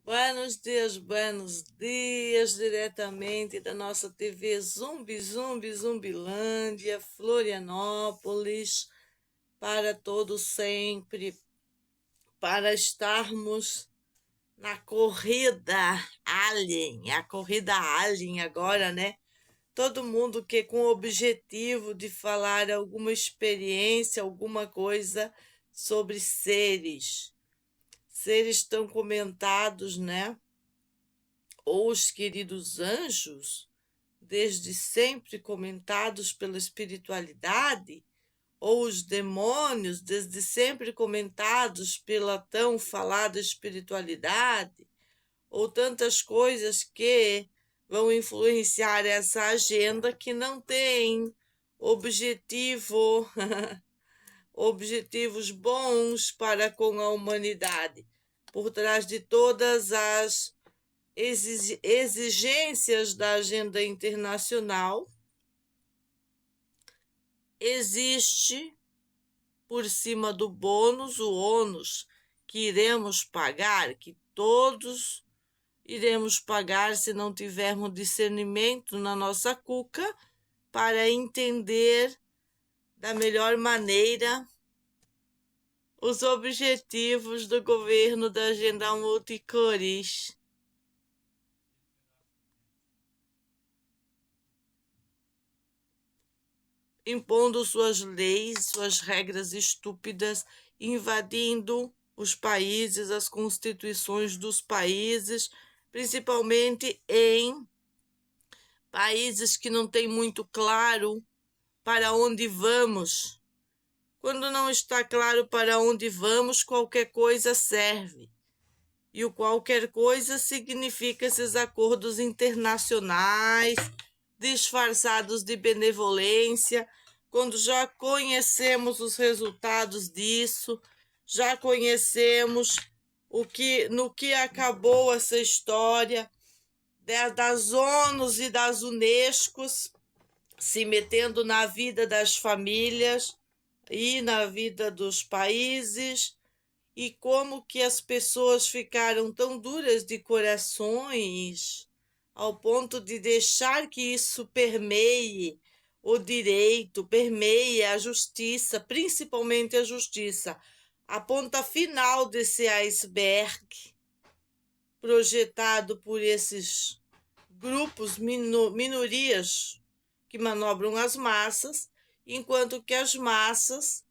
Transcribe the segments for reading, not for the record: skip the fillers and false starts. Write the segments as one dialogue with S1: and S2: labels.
S1: Buenos dias, diretamente da nossa TV Zumbilândia, Florianópolis, para todos sempre, para estarmos na corrida Alien, a corrida Alien agora, né? Todo mundo que com o objetivo de falar alguma experiência, alguma coisa sobre seres. Seres tão comentados, né? Ou os queridos anjos, desde sempre comentados pela espiritualidade, ou os demônios, desde sempre comentados pela tão falada espiritualidade, ou tantas coisas que vão influenciar essa agenda que não tem objetivos bons para com a humanidade. Por trás de todas as exigências da agenda internacional, existe, por cima do bônus, o ônus que iremos pagar, que todos iremos pagar se não tivermos discernimento na nossa cuca para entender da melhor maneira os objetivos do governo da agenda multicores. Impondo suas leis, suas regras estúpidas, invadindo os países, as constituições dos países, principalmente em países que não têm muito claro para onde vamos. Quando não está claro para onde vamos, qualquer coisa serve. E o qualquer coisa significa esses acordos internacionais, disfarçados de benevolência, quando já conhecemos os resultados disso, já conhecemos no que acabou essa história das ONUs e das Unescos se metendo na vida das famílias e na vida dos países, e como que as pessoas ficaram tão duras de corações ao ponto de deixar que isso permeie o direito, permeie a justiça, principalmente a justiça, a ponta final desse iceberg projetado por esses grupos, minorias que manobram as massas, enquanto que as massas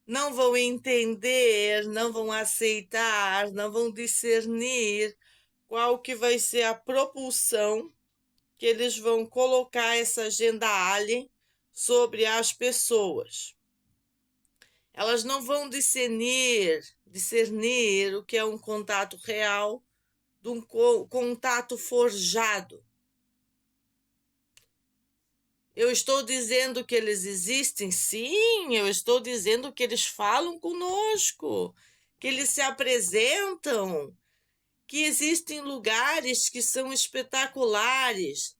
S1: não vão entender, não vão aceitar, não vão discernir qual que vai ser a propulsão que eles vão colocar essa agenda alien sobre as pessoas. Elas não vão discernir o que é um contato real de um contato forjado. Eu estou dizendo que eles existem? Sim, eu estou dizendo que eles falam conosco, que eles se apresentam, que existem lugares que são espetaculares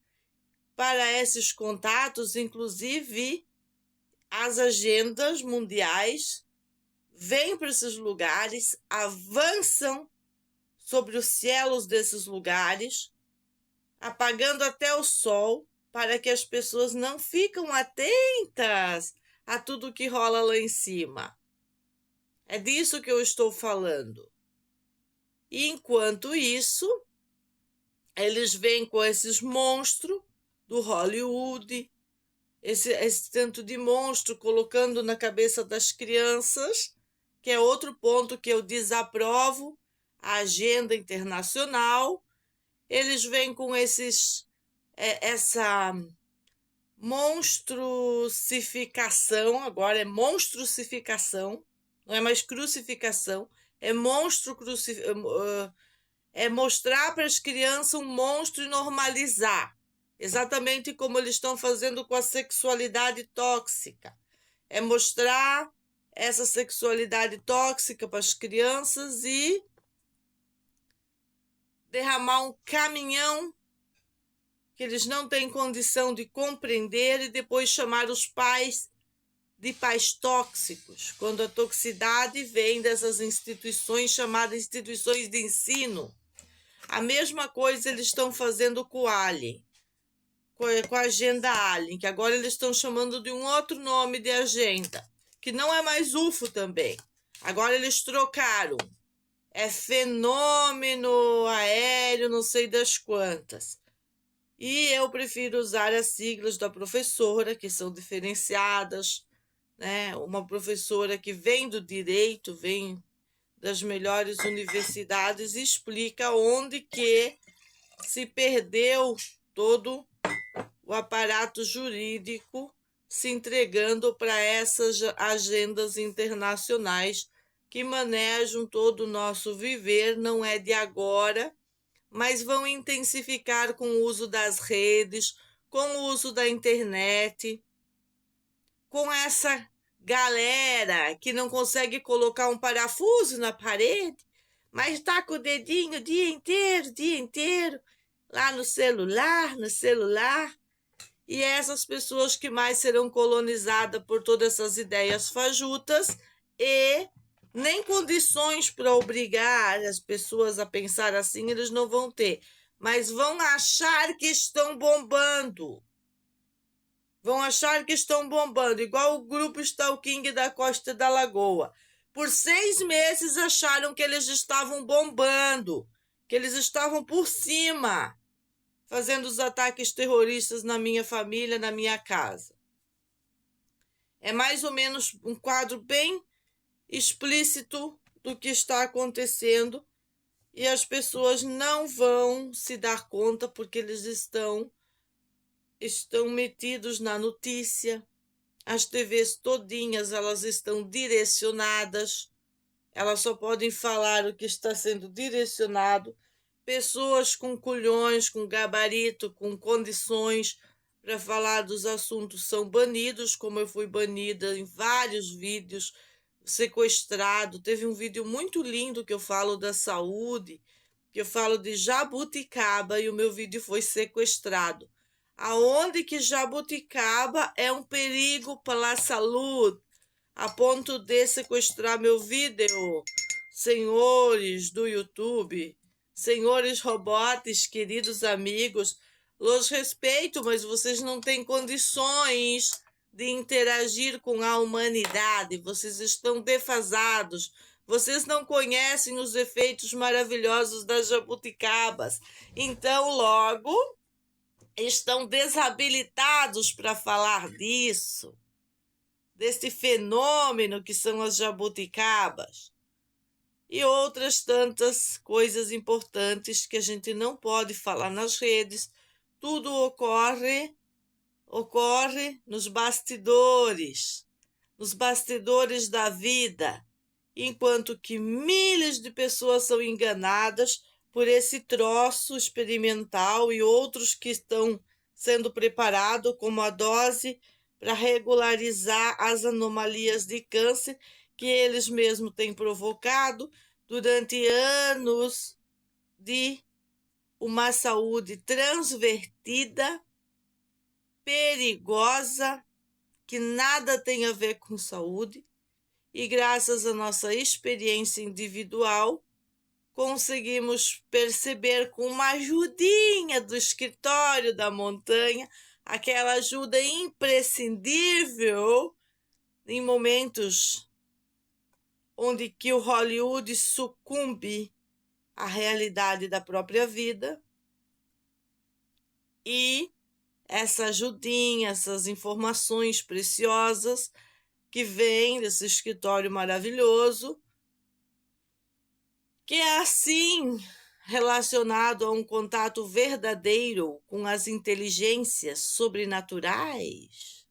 S1: para esses contatos, inclusive as agendas mundiais vêm para esses lugares, avançam sobre os céus desses lugares, apagando até o sol, para que as pessoas não ficam atentas a tudo que rola lá em cima. É disso que eu estou falando. E enquanto isso, eles vêm com esses monstros do Hollywood, esse tanto de monstro colocando na cabeça das crianças, que é outro ponto que eu desaprovo, a agenda internacional. Eles vêm com essa monstrucificação, agora é monstrucificação, não é mais crucificação, é é mostrar para as crianças um monstro e normalizar, exatamente como eles estão fazendo com a sexualidade tóxica. É mostrar essa sexualidade tóxica para as crianças e derramar um caminhão que eles não têm condição de compreender e depois chamar os pais de pais tóxicos, quando a toxicidade vem dessas instituições chamadas instituições de ensino. A mesma coisa eles estão fazendo com o Alien, com a agenda Alien, que agora eles estão chamando de um outro nome de agenda, que não é mais UFO também. Agora eles trocaram. É fenômeno aéreo, não sei das quantas. E eu prefiro usar as siglas da professora, que são diferenciadas, né? Uma professora que vem do direito, vem das melhores universidades e explica onde que se perdeu todo o aparato jurídico se entregando para essas agendas internacionais que manejam todo o nosso viver, não é de agora, mas vão intensificar com o uso das redes, com o uso da internet, com essa galera que não consegue colocar um parafuso na parede, mas está com o dedinho o dia inteiro, lá no celular. E essas pessoas que mais serão colonizadas por todas essas ideias fajutas e nem condições para obrigar as pessoas a pensar assim eles não vão ter, mas vão achar que estão bombando. Vão achar que estão bombando, igual o grupo Stalking da Costa da Lagoa. Por 6 meses acharam que eles estavam bombando, que eles estavam por cima, fazendo os ataques terroristas na minha família, na minha casa. É mais ou menos um quadro bem explícito do que está acontecendo e as pessoas não vão se dar conta porque eles estão metidos na notícia. As TVs todinhas, elas estão direcionadas. Elas só podem falar o que está sendo direcionado. Pessoas com culhões, com gabarito, com condições para falar dos assuntos são banidos, como eu fui banida em vários vídeos, sequestrado. Teve um vídeo muito lindo que eu falo da saúde, que eu falo de jabuticaba e o meu vídeo foi sequestrado. Aonde que jabuticaba é um perigo para a saúde, a ponto de sequestrar meu vídeo. Senhores do YouTube, senhores robots, queridos amigos, os respeito, mas vocês não têm condições de interagir com a humanidade. Vocês estão defasados. Vocês não conhecem os efeitos maravilhosos das jabuticabas. Então, logo, estão desabilitados para falar disso, desse fenômeno que são as jabuticabas e outras tantas coisas importantes que a gente não pode falar nas redes. Tudo ocorre nos bastidores da vida, enquanto que milhares de pessoas são enganadas por esse troço experimental e outros que estão sendo preparados como a dose para regularizar as anomalias de câncer que eles mesmos têm provocado durante anos de uma saúde transvertida, perigosa, que nada tem a ver com saúde, e graças à nossa experiência individual, conseguimos perceber com uma ajudinha do escritório da montanha, aquela ajuda imprescindível em momentos onde que o Hollywood sucumbe à realidade da própria vida, e essa ajudinha, essas informações preciosas que vêm desse escritório maravilhoso, que é assim relacionado a um contato verdadeiro com as inteligências sobrenaturais,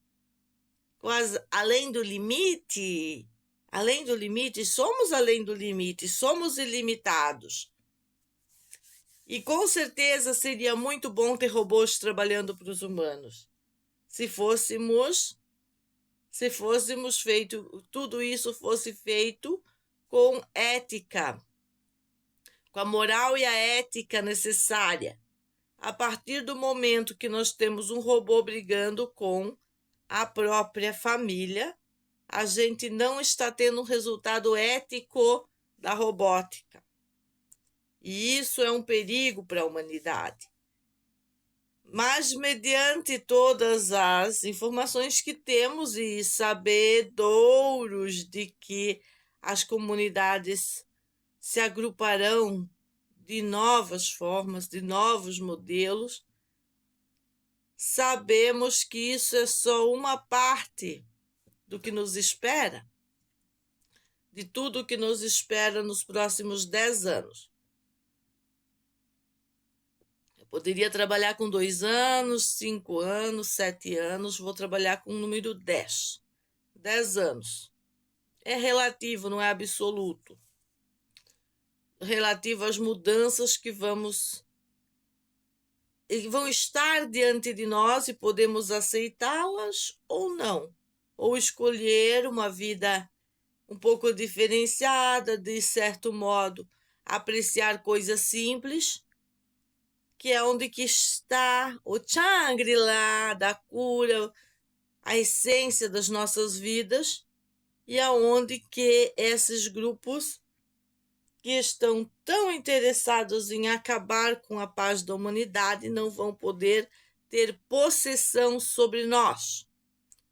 S1: com as além do limite. Além do limite, somos além do limite, somos ilimitados. E com certeza seria muito bom ter robôs trabalhando para os humanos. Se fôssemos feito, tudo isso fosse feito com ética, com a moral e a ética necessária. A partir do momento que nós temos um robô brigando com a própria família, a gente não está tendo um resultado ético da robótica. E isso é um perigo para a humanidade. Mas, mediante todas as informações que temos e sabedouros de que as comunidades se agruparão de novas formas, de novos modelos, sabemos que isso é só uma parte do que nos espera, de tudo o que nos espera nos próximos 10 anos. Eu poderia trabalhar com 2 anos, 5 anos, 7 anos, vou trabalhar com o número 10. 10 anos. É relativo, não é absoluto. Relativo às mudanças que vão estar diante de nós e podemos aceitá-las ou não. Ou escolher uma vida um pouco diferenciada, de certo modo, apreciar coisas simples, que é onde que está o Shangri-La da cura, a essência das nossas vidas, e aonde que esses grupos que estão tão interessados em acabar com a paz da humanidade não vão poder ter possessão sobre nós,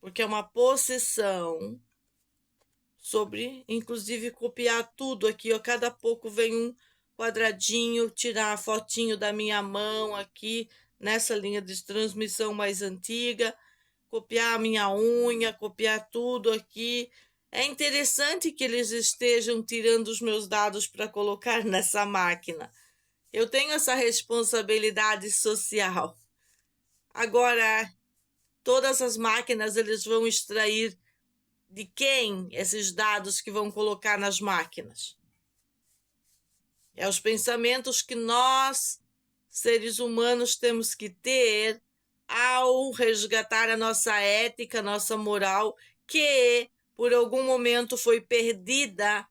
S1: porque é uma possessão sobre, inclusive, copiar tudo aqui, ó, cada pouco vem um quadradinho, tirar a fotinho da minha mão aqui, nessa linha de transmissão mais antiga, copiar a minha unha, copiar tudo aqui. É interessante que eles estejam tirando os meus dados para colocar nessa máquina. Eu tenho essa responsabilidade social. Agora, todas as máquinas, eles vão extrair de quem esses dados que vão colocar nas máquinas? É os pensamentos que nós, seres humanos, temos que ter ao resgatar a nossa ética, a nossa moral, que por algum momento foi perdida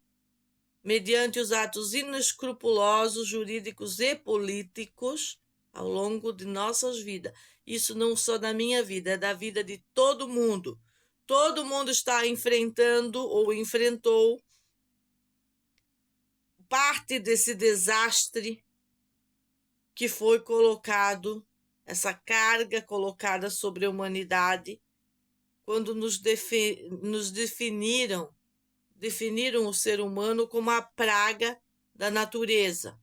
S1: mediante os atos inescrupulosos, jurídicos e políticos ao longo de nossas vidas. Isso não só da minha vida, é da vida de todo mundo. Todo mundo está enfrentando ou enfrentou parte desse desastre que foi colocado, essa carga colocada sobre a humanidade, quando nos definiram o ser humano como a praga da natureza,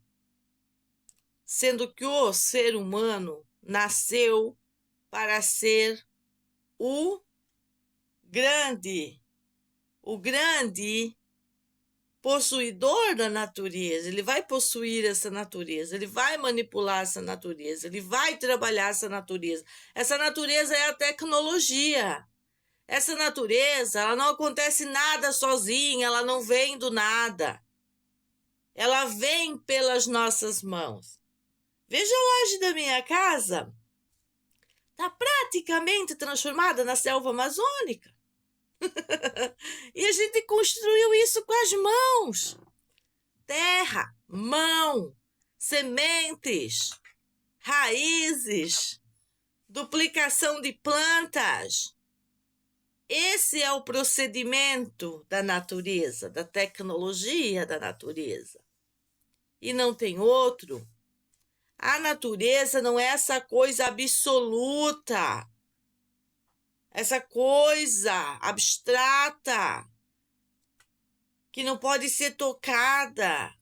S1: sendo que o ser humano nasceu para ser o grande possuidor da natureza. Ele vai possuir essa natureza, ele vai manipular essa natureza, ele vai trabalhar essa natureza. Essa natureza é a tecnologia. Essa natureza, ela não acontece nada sozinha, ela não vem do nada. Ela vem pelas nossas mãos. Veja a laje da minha casa. Está praticamente transformada na selva amazônica. E a gente construiu isso com as mãos. Terra, mão, sementes, raízes, duplicação de plantas. Esse é o procedimento da natureza, da tecnologia da natureza. E não tem outro. A natureza não é essa coisa absoluta, essa coisa abstrata, que não pode ser tocada.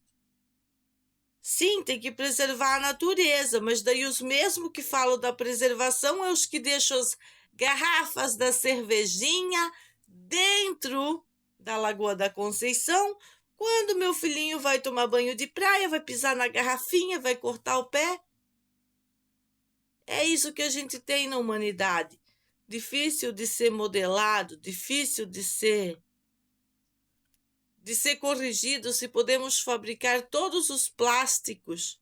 S1: Sim, tem que preservar a natureza, mas daí os mesmos que falam da preservação é os que deixam as garrafas da cervejinha dentro da Lagoa da Conceição. Quando meu filhinho vai tomar banho de praia, vai pisar na garrafinha, vai cortar o pé. É isso que a gente tem na humanidade. Difícil de ser modelado, difícil de ser corrigido. Se podemos fabricar todos os plásticos,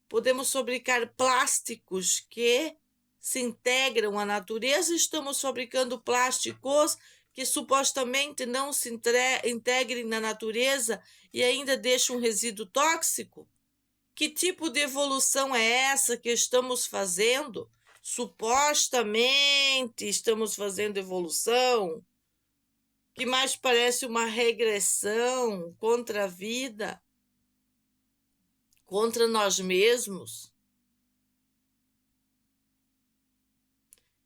S1: podemos fabricar plásticos que se integram à natureza, estamos fabricando plásticos que supostamente não se integrem na natureza e ainda deixam um resíduo tóxico. Que tipo de evolução é essa que estamos fazendo? Supostamente estamos fazendo evolução, que mais parece uma regressão contra a vida. contra nós mesmos.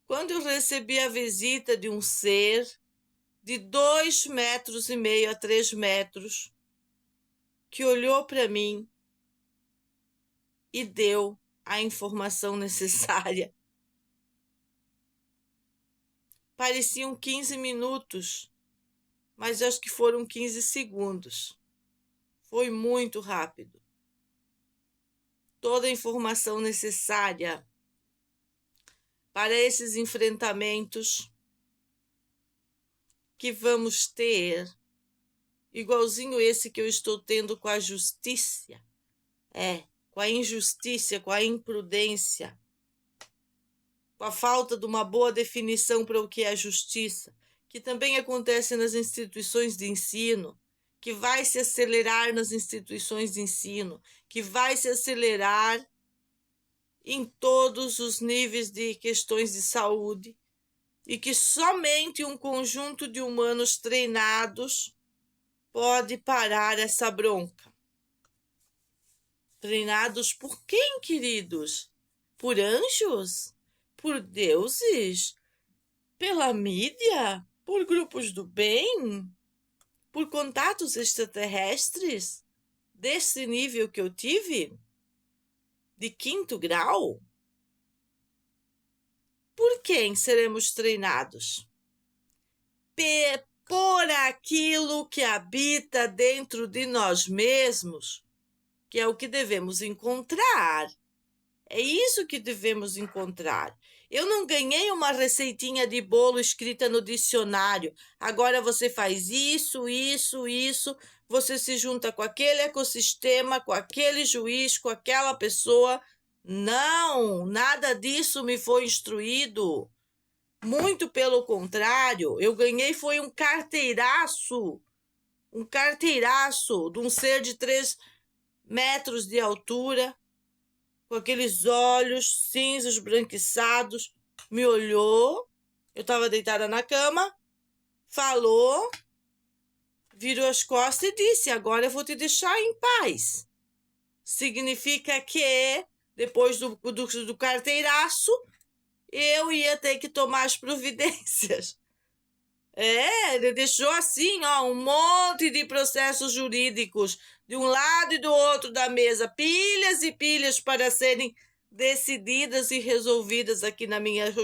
S1: Quando eu recebi a visita de um ser de 2,5 metros a 3 metros, que olhou para mim e deu a informação necessária. Pareciam 15 minutos, mas acho que foram 15 segundos. Foi muito rápido. Toda a informação necessária para esses enfrentamentos que vamos ter, igualzinho esse que eu estou tendo com a justiça, com a injustiça, com a imprudência, com a falta de uma boa definição para o que é justiça, que também acontece nas instituições de ensino, que vai se acelerar nas instituições de ensino, que vai se acelerar em todos os níveis de questões de saúde, e que somente um conjunto de humanos treinados pode parar essa bronca. Treinados por quem, queridos? Por anjos? Por deuses? Pela mídia? Por grupos do bem? Por contatos extraterrestres? Desse nível que eu tive? De 5º grau? Por quem seremos treinados? Por aquilo que habita dentro de nós mesmos, que é o que devemos encontrar. É isso que devemos encontrar. Eu não ganhei uma receitinha de bolo escrita no dicionário. Agora você faz isso, isso, isso. Você se junta com aquele ecossistema, com aquele juiz, com aquela pessoa. Não, nada disso me foi instruído. Muito pelo contrário, eu ganhei foi um carteiraço de um ser de 3 metros de altura, com aqueles olhos cinzas esbranquiçados, me olhou, eu estava deitada na cama, falou, virou as costas e disse: agora eu vou te deixar em paz. Significa que, depois do carteiraço, eu ia ter que tomar as providências. Ele deixou assim, um monte de processos jurídicos de um lado e do outro da mesa, pilhas e pilhas para serem decididas e resolvidas aqui na minha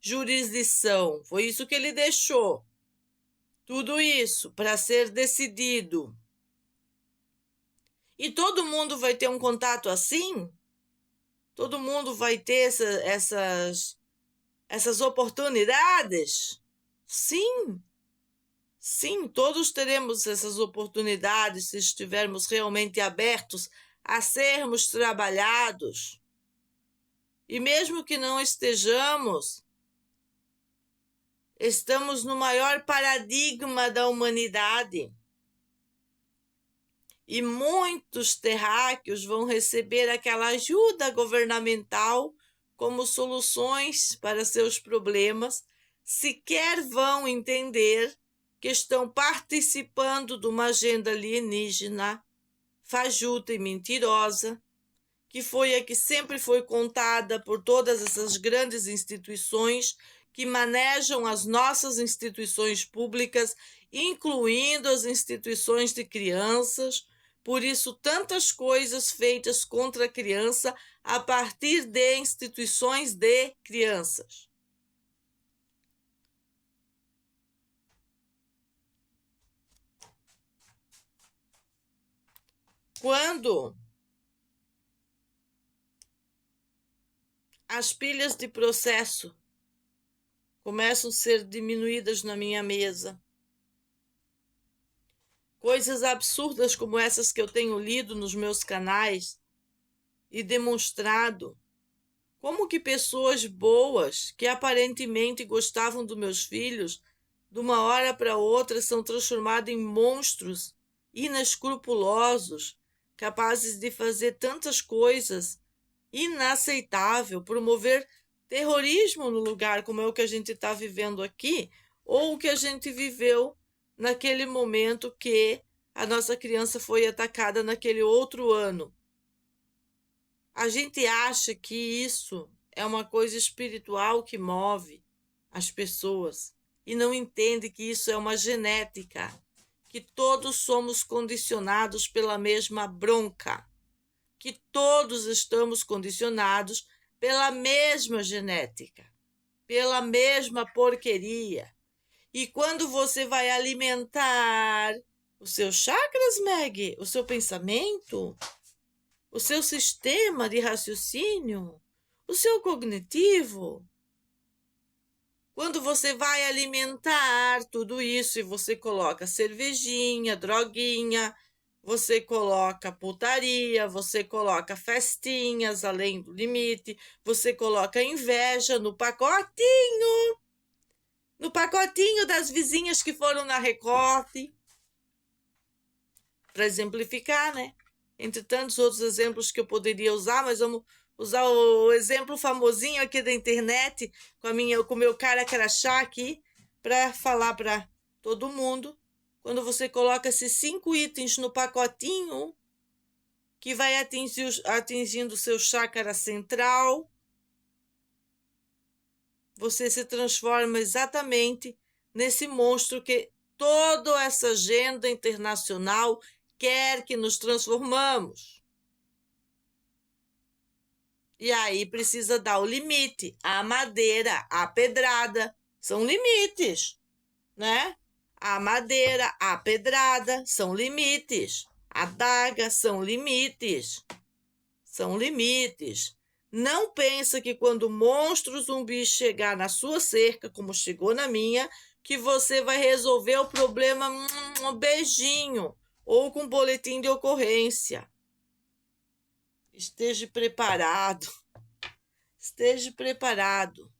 S1: jurisdição. Foi isso que ele deixou. Tudo isso para ser decidido. E todo mundo vai ter um contato assim? Todo mundo vai ter essas oportunidades? Sim, todos teremos essas oportunidades se estivermos realmente abertos a sermos trabalhados. E mesmo que não estejamos, estamos no maior paradigma da humanidade. E muitos terráqueos vão receber aquela ajuda governamental como soluções para seus problemas, sequer vão entender que estão participando de uma agenda alienígena, fajuta e mentirosa, que foi a que sempre foi contada por todas essas grandes instituições que manejam as nossas instituições públicas, incluindo as instituições de crianças. Por isso, tantas coisas feitas contra a criança a partir de instituições de crianças. Quando as pilhas de processo começam a ser diminuídas na minha mesa, coisas absurdas como essas que eu tenho lido nos meus canais e demonstrado, como que pessoas boas, que aparentemente gostavam dos meus filhos, de uma hora para outra são transformadas em monstros inescrupulosos, capazes de fazer tantas coisas inaceitável, promover terrorismo no lugar como é o que a gente está vivendo aqui, ou o que a gente viveu naquele momento que a nossa criança foi atacada naquele outro ano. A gente acha que isso é uma coisa espiritual que move as pessoas e não entende que isso é uma genética, que todos somos condicionados pela mesma bronca, que todos estamos condicionados pela mesma genética, pela mesma porqueria. E quando você vai alimentar os seus chakras, Meg, o seu pensamento, o seu sistema de raciocínio, o seu cognitivo, quando você vai alimentar tudo isso e você coloca cervejinha, droguinha, você coloca putaria, você coloca festinhas além do limite, você coloca inveja no pacotinho das vizinhas que foram na recorte, para exemplificar, né? Entre tantos outros exemplos que eu poderia usar, mas vamos usar o exemplo famosinho aqui da internet, com o meu cara crachá aqui, para falar para todo mundo. Quando você coloca esses 5 itens no pacotinho, que vai atingindo o seu chácara central, você se transforma exatamente nesse monstro que toda essa agenda internacional quer que nos transformamos. E aí precisa dar o limite. A madeira, a pedrada, são limites, né? A madeira, a pedrada, são limites. A daga, são limites. São limites. Não pensa que quando o monstro zumbi chegar na sua cerca, como chegou na minha, que você vai resolver o problema um beijinho ou com um boletim de ocorrência. Esteja preparado. Esteja preparado.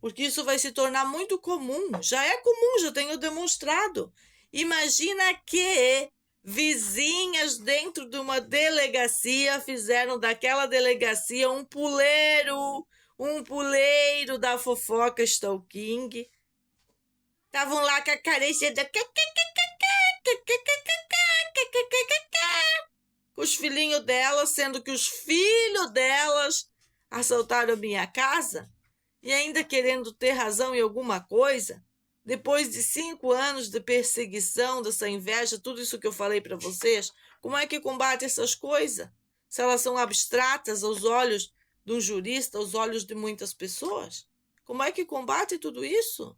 S1: Porque isso vai se tornar muito comum. Já é comum, já tenho demonstrado. Imagina que vizinhas dentro de uma delegacia fizeram daquela delegacia um puleiro da fofoca stalking. Estavam lá com a carecia da... com os filhinhos delas, sendo que os filhos delas assaltaram a minha casa e ainda querendo ter razão em alguma coisa, depois de 5 anos de perseguição, dessa inveja, tudo isso que eu falei para vocês, como é que combate essas coisas? Se elas são abstratas aos olhos de um jurista, aos olhos de muitas pessoas? Como é que combate tudo isso?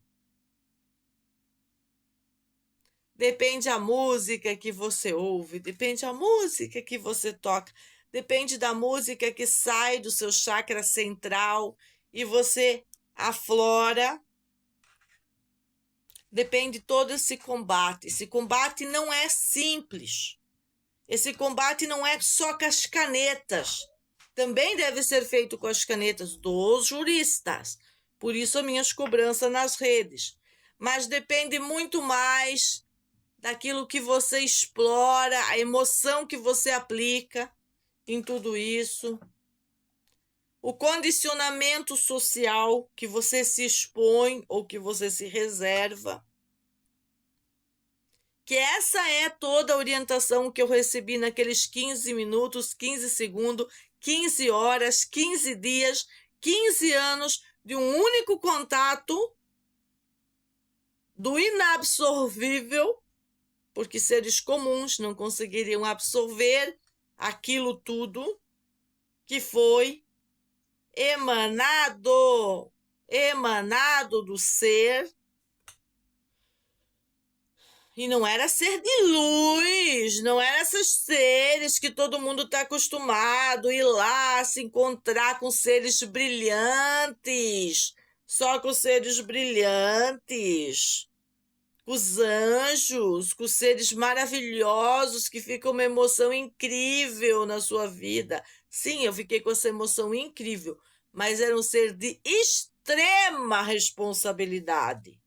S1: Depende da música que você ouve, depende da música que você toca, depende da música que sai do seu chakra central e você aflora. Depende todo esse combate. Esse combate não é simples. Esse combate não é só com as canetas. Também deve ser feito com as canetas dos juristas. Por isso as minhas cobranças nas redes. Mas depende muito mais daquilo que você explora, a emoção que você aplica em tudo isso. O condicionamento social que você se expõe ou que você se reserva. Que essa é toda a orientação que eu recebi naqueles 15 minutos, 15 segundos, 15 horas, 15 dias, 15 anos de um único contato do inabsorvível, porque seres comuns não conseguiriam absorver aquilo tudo que foi emanado do ser. E não era ser de luz, não era esses seres que todo mundo está acostumado a ir lá se encontrar com seres brilhantes, só com seres brilhantes, com os anjos, com os seres maravilhosos que ficam uma emoção incrível na sua vida. Sim, eu fiquei com essa emoção incrível, mas era um ser de extrema responsabilidade.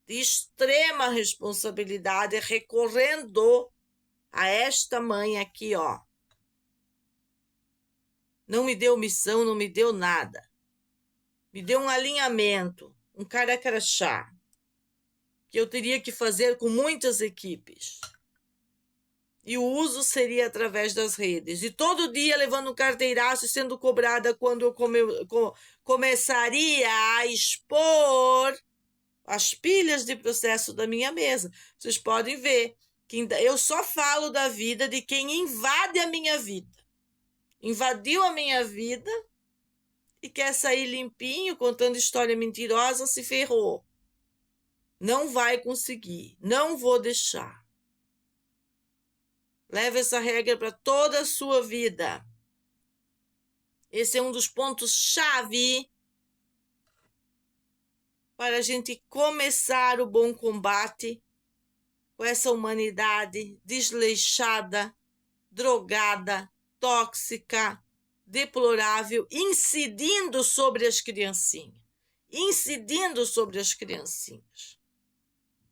S1: De extrema responsabilidade, recorrendo a esta mãe aqui, ó. Não me deu missão, não me deu nada. Me deu um alinhamento, um cara crachá, que eu teria que fazer com muitas equipes. E o uso seria através das redes. E todo dia levando um carteiraço e sendo cobrada quando eu começaria a expor as pilhas de processo da minha mesa. Vocês podem ver que eu só falo da vida de quem invade a minha vida. Invadiu a minha vida e quer sair limpinho, contando história mentirosa, se ferrou. Não vai conseguir. Não vou deixar. Leve essa regra para toda a sua vida. Esse é um dos pontos-chave para a gente começar o bom combate com essa humanidade desleixada, drogada, tóxica, deplorável, incidindo sobre as criancinhas. Incidindo sobre as criancinhas.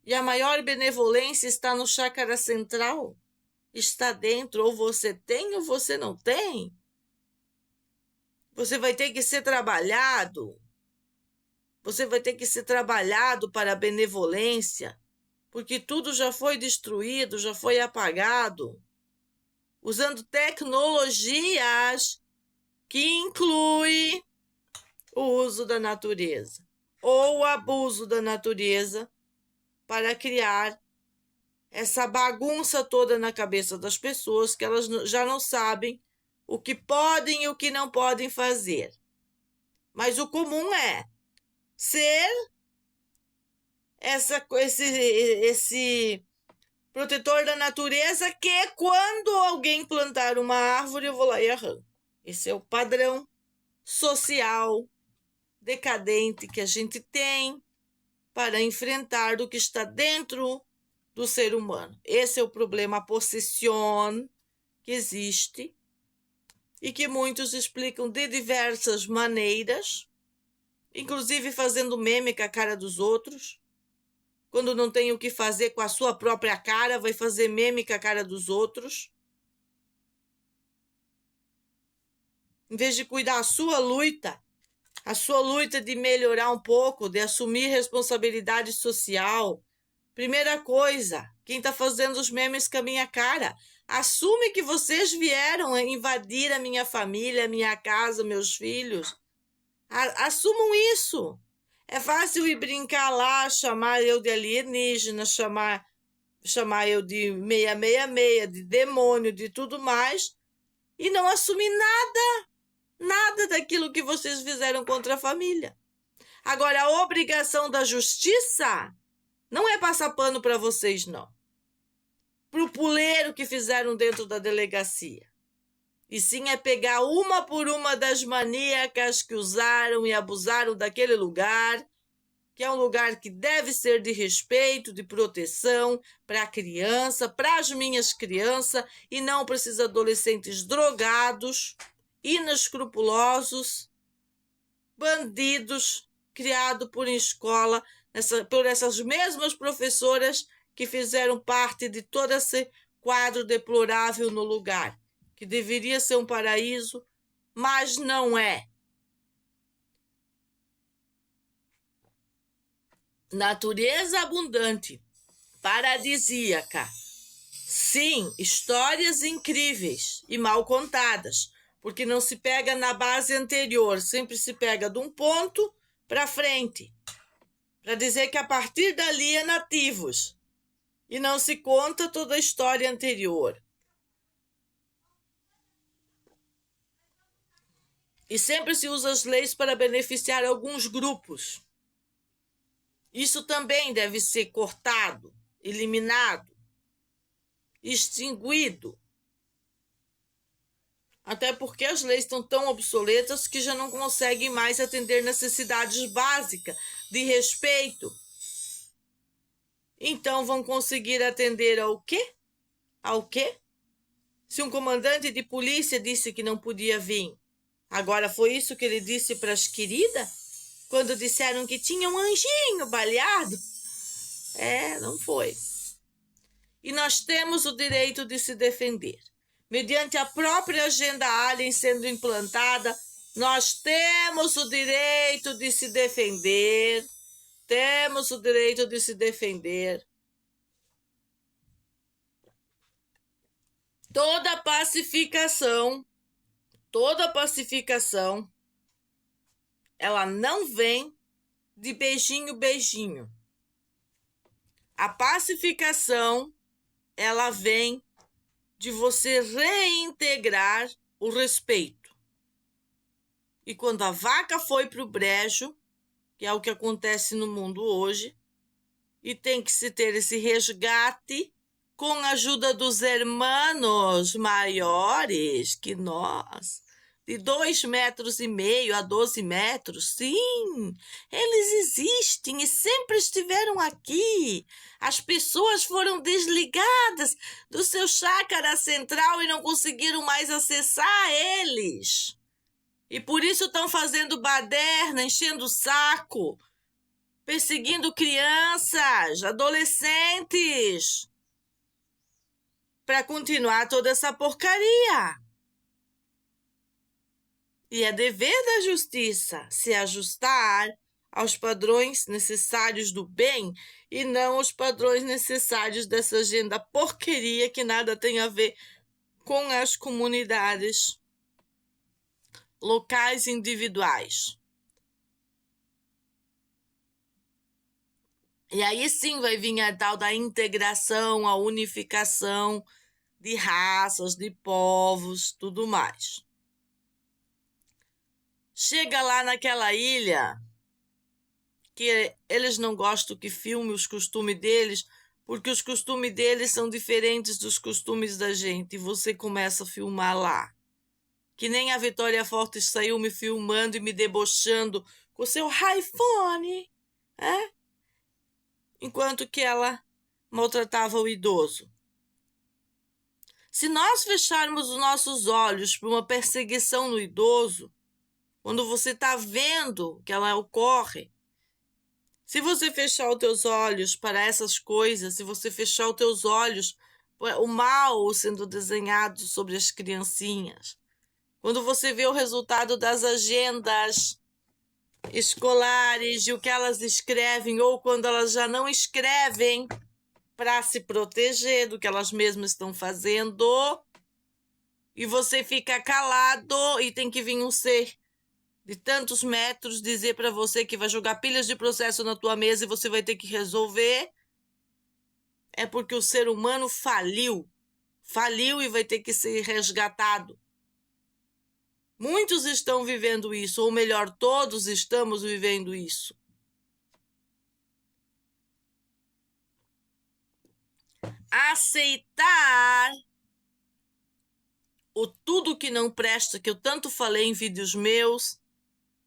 S1: E a maior benevolência está no chácara central. Está dentro, ou você tem ou você não tem. Você vai ter que ser trabalhado. Você vai ter que ser trabalhado para a benevolência, porque tudo já foi destruído, já foi apagado, usando tecnologias que incluem o uso da natureza ou o abuso da natureza para criar essa bagunça toda na cabeça das pessoas, que elas já não sabem o que podem e o que não podem fazer. Mas o comum é ser esse protetor da natureza, que quando alguém plantar uma árvore, eu vou lá e arranco. Esse é o padrão social decadente que a gente tem para enfrentar o que está dentro do ser humano. Esse é o problema, a possessão que existe e que muitos explicam de diversas maneiras, inclusive fazendo meme com a cara dos outros. Quando não tem o que fazer com a sua própria cara, vai fazer meme com a cara dos outros. Em vez de cuidar a sua luta de melhorar um pouco, de assumir responsabilidade social. Primeira coisa, quem está fazendo os memes com a minha cara, assume que vocês vieram invadir a minha família, a minha casa, meus filhos. Assumam isso. É fácil ir brincar lá, chamar eu de alienígena, chamar eu de 666, de demônio, de tudo mais, e não assumir nada daquilo que vocês fizeram contra a família. Agora, a obrigação da justiça não é passar pano para vocês, não. Pro puleiro que fizeram dentro da delegacia. E sim é pegar uma por uma das maníacas que usaram e abusaram daquele lugar, que é um lugar que deve ser de respeito, de proteção para a criança, para as minhas crianças, e não para esses adolescentes drogados, inescrupulosos, bandidos, criados por escola, por essas mesmas professoras que fizeram parte de todo esse quadro deplorável no lugar, que deveria ser um paraíso, mas não é. Natureza abundante, paradisíaca. Sim, histórias incríveis e mal contadas, porque não se pega na base anterior, sempre se pega de um ponto para frente, para dizer que a partir dali é nativos, e não se conta toda a história anterior. E sempre se usa as leis para beneficiar alguns grupos. Isso também deve ser cortado, eliminado, extinguido. Até porque as leis estão tão obsoletas que já não conseguem mais atender necessidades básicas de respeito. Então vão conseguir atender ao quê? Ao quê? Se um comandante de polícia disse que não podia vir, agora foi isso que ele disse para as queridas? Quando disseram que tinha um anjinho baleado? Não foi. E nós temos o direito de se defender. Mediante a própria agenda alien sendo implantada, nós temos o direito de se defender. Temos o direito de se defender. Toda pacificação, ela não vem de beijinho, beijinho. A pacificação, ela vem de você reintegrar o respeito. E quando a vaca foi para o brejo, que é o que acontece no mundo hoje, e tem que se ter esse resgate com a ajuda dos hermanos maiores que nós, de 2,5 metros a 12 metros, sim, eles existem e sempre estiveram aqui. As pessoas foram desligadas do seu chácara central e não conseguiram mais acessar eles. E por isso estão fazendo baderna, enchendo o saco, perseguindo crianças, adolescentes, para continuar toda essa porcaria. E é dever da justiça se ajustar aos padrões necessários do bem e não aos padrões necessários dessa agenda porqueria que nada tem a ver com as comunidades locais individuais. E aí sim vai vir a tal da integração, a unificação de raças, de povos, tudo mais. Chega lá naquela ilha que eles não gostam que filme os costumes deles, porque os costumes deles são diferentes dos costumes da gente, e você começa a filmar lá. Que nem a Vitória Forte saiu me filmando e me debochando com seu iPhone, enquanto que ela maltratava o idoso. Se nós fecharmos os nossos olhos para uma perseguição no idoso, quando você está vendo que ela ocorre, se você fechar os teus olhos para essas coisas, se você fechar os teus olhos para o mal sendo desenhado sobre as criancinhas, quando você vê o resultado das agendas escolares e o que elas escrevem, ou quando elas já não escrevem para se proteger do que elas mesmas estão fazendo, e você fica calado e tem que vir um ser de tantos metros dizer para você que vai jogar pilhas de processo na tua mesa e você vai ter que resolver, é porque o ser humano faliu e vai ter que ser resgatado. Muitos estão vivendo isso, ou melhor, todos estamos vivendo isso. Aceitar o tudo que não presta, que eu tanto falei em vídeos meus,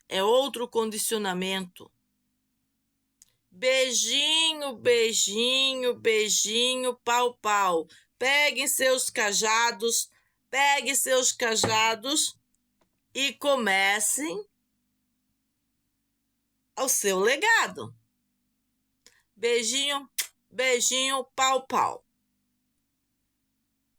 S1: é outro condicionamento. Beijinho, beijinho, beijinho, pau, pau. Pegue seus cajados e comecem o seu legado. Beijinho, beijinho, pau, pau.